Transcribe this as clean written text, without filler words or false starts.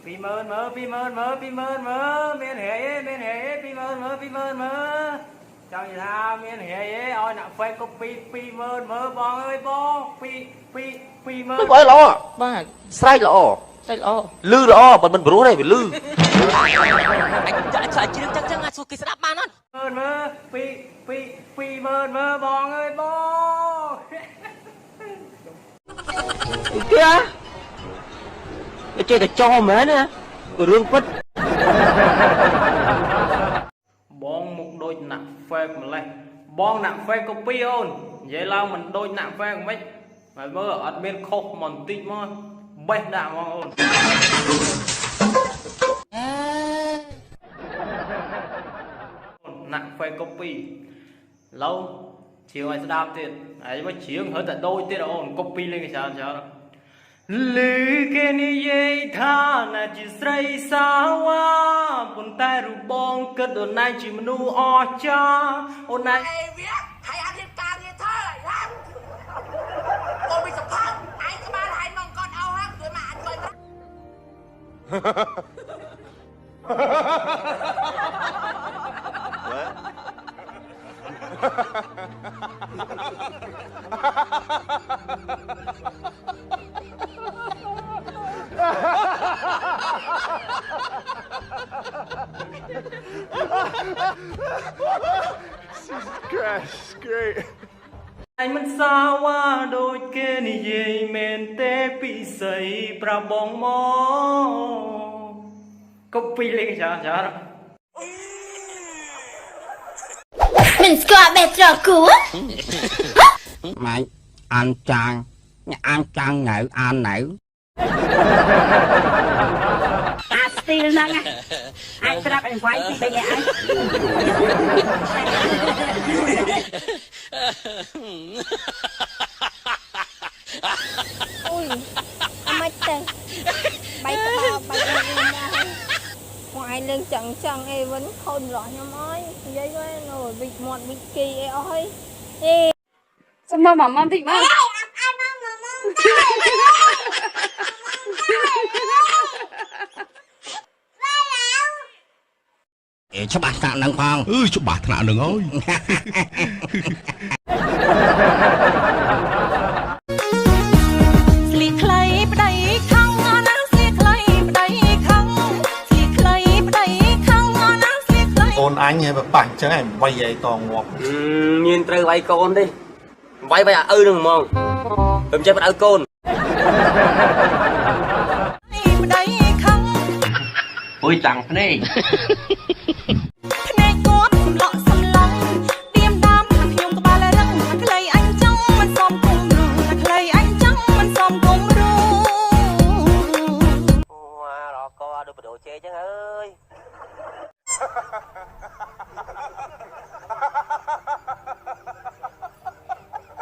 ពីមើលមើលពីមើលមើលពីមើលមើលមានហេមានហេពីមើលមើលពីមើលមើលចង់និយាយថាមានហេឲ្យអ្នក fake ក៏ពីមើលមើលបងអើយបងពីមើលមិនល្អបាទស្រែកល្អស្រែកល្អលឺល្អបើមិនព្រោះទេវាលឺអាចជ្រៀងចឹងអាចសួរគេស្ដាប់បានអត់មើលពីមើលមើលបងអើយបងគេចេះតែចោលមែនណារឿងពិតបងមុខដូចណាក់ fake ម្លេះបងណាក់ fake ក៏ពីអូននិយាយឡើងមិនដូចណាក់ fake មិនហើយមើលអត់មានខុសបន្តិចមកបេះដាក់ហ្មងអូនណាក់ fake ក៏ពីឡូវជ្រៀងឲ្យស្ដាប់ទៀតហើយមកជ្រៀងហើយតែដូចទៀតអូន copy លេងច្រើនលឺគេនិយាយថាណាជាស្រីសាវ៉ាប៉ុន្តែរូបបងគិតអូនឯងជាមនុស្សអស្ចារ្យអូនឯងវាហើយអត់រៀបការងារធ្វើហើយអូនbịសភៅឯងក្បាលហើយមកកត់អោហើយជួយមកអាចជួយអញមិនសាវ៉ាដូចគេនិយាយមែនទេពិសីប្រាប់បងមកកុំពីលេងច្រើនមិនស្គាល់បេត្រគូម៉ាញ់អានចាងនៅអាននៅអាស្ទីលហ្នឹងអាចប្រាប់ឲ្យវាយពីបេអាអូយអមិនទៅបាយក្បាលបាយវិញណាមកឯងលើងចង់អីវិញខូនរស់ខ្ញុំអើយនិយាយទៅនៅវិចមាត់វិចគីអីអស់ហើយអេសុំមកម៉ាំតិចមកច្បាស់ថ្នាក់នឹងផងច្បាស់ថ្នាក់នឹងអើយស្លៀកខ្លីប្តីខំណាស្លៀកខ្លីប្តីខំស្លៀកខ្លីប្តីខំណាស្លៀកខ្លីកូនអញហើយបើបាច់អញ្ចឹងឯងវាយឯតងាប់មានត្រូវវាយកូនទេវាយឲ្យឪនឹងហ្មងខ្ញុំចេះប្តៅកូនប្តីខំអុយតាំងភ្នែក